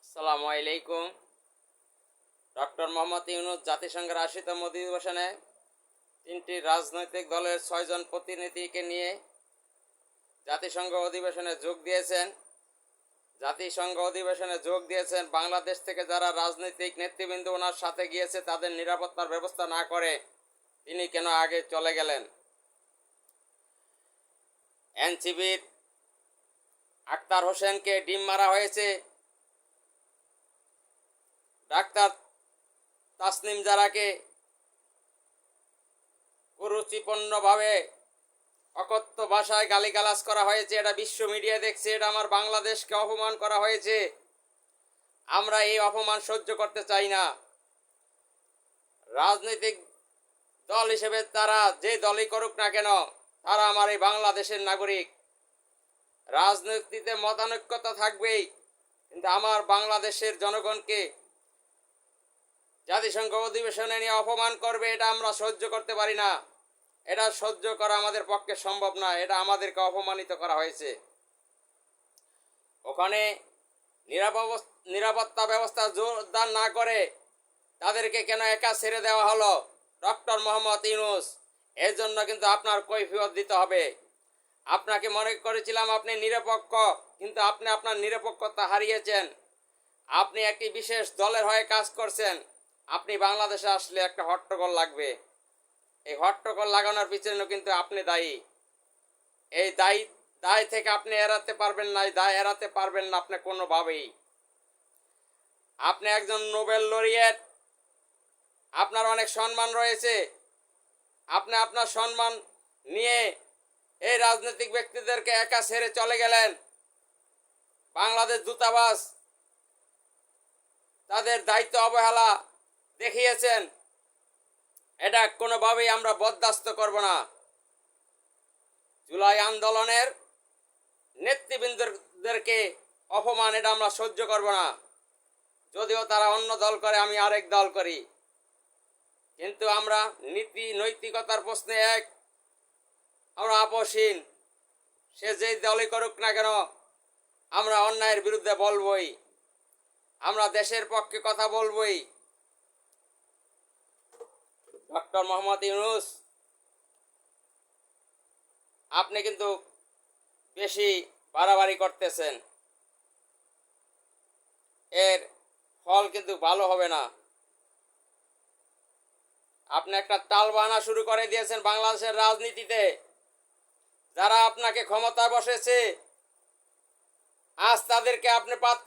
আসসালামু আলাইকুম। ডক্টর মোহাম্মদ ইউনূস জাতিসংঘের ৮০তম অধিবেশনে ৩টি রাজনৈতিক দলের ৬ জন প্রতিনিধিকে নিয়ে জাতিসংঘ অধিবেশনে যোগ দিয়েছেন। বাংলাদেশ থেকে যারা রাজনৈতিক নেতৃবৃন্দ ওনার সাথে গিয়েছে তাদের নিরাপত্তার ব্যবস্থা না করে তিনি কেন আগে চলে গেলেন? এনসিবির আক্তার হোসেনকে ডিম মারা হয়েছে। ডাক্তার তাসনিম জারাকে কুরুচিপূর্ণভাবে অকথ্য ভাষায় গালিগালাজ করা হয়েছে। এটা বিশ্ব মিডিয়া দেখছে। এটা আমার বাংলাদেশকে অপমান করা হয়েছে। আমরা এই অপমান সহ্য করতে চাই না। রাজনৈতিক দল হিসেবে তারা যে দলই করুক না কেন, তারা আমার এই বাংলাদেশের নাগরিক। রাজনীতিতে মতানৈক্যতা থাকবেই, কিন্তু আমার বাংলাদেশের জনগণকে জাতিসংঘ অধিবেশনে নিয়ে অপমান করবে, এটা আমরা সহ্য করতে পারি না। এটা সহ্য করা আমাদের পক্ষে সম্ভব না। এটা আমাদেরকে অপমানিত করা হয়েছে। ওখানে নিরাপত্তা ব্যবস্থা জোরদার না করে তাদেরকে কেন একা ছেড়ে দেওয়া হলো? ডক্টর মোহাম্মদ ইউনূস, এর জন্য কিন্তু আপনার কৈফিয়ত দিতে হবে। আপনাকে মনে করেছিলাম আপনি নিরপেক্ষ, কিন্তু আপনি আপনার নিরপেক্ষতা হারিয়েছেন। আপনি একটি বিশেষ দলের হয়ে কাজ করছেন। আপনি বাংলাদেশে আসলে একটা হট্টগোল লাগবে। এই হট্টগোল লাগানোর পিছনে কিন্তু আপনি দায়ী। এই দায় থেকে আপনি এড়াতে পারবেন না। এই দায় এড়াতে পারবেন না আপনি কোনোভাবেই। আপনি একজন নোবেল লরিয়েট, আপনার অনেক সম্মান রয়েছে। আপনি আপনার সম্মান নিয়ে এই রাজনৈতিক ব্যক্তিদেরকে একা ছেড়ে চলে গেলেন। বাংলাদেশ দূতাবাস তাদের দায়িত্ব অবহেলা দেখিয়েছেন। এটা কোনোভাবেই আমরা বরদাস্ত করব না। জুলাই আন্দোলনের নেতৃবৃন্দদেরকে অপমান, এটা আমরা সহ্য করব না। যদিও তারা অন্য দল করে, আমি আরেক দল করি, কিন্তু আমরা নীতি নৈতিকতার প্রশ্নে এক। আমরা আপোষহীন। সে যেই দলই করুক না কেন, আমরা অন্যায়ের বিরুদ্ধে বলবই। আমরা দেশের পক্ষে কথা বলবই। ডক্টর মোহাম্মদ ইউনূস, আপনি কিন্তু বেশি বাড়াবাড়ি করতেছেন। এর ফল কিন্তু ভালো হবে না। আপনি একটা টালবাহানা শুরু করে দিয়েছেন বাংলাদেশের রাজনীতিতে। যারা আপনাকে ক্ষমতায় বসেছে, আজ তাদেরকে আপনি পাত্তা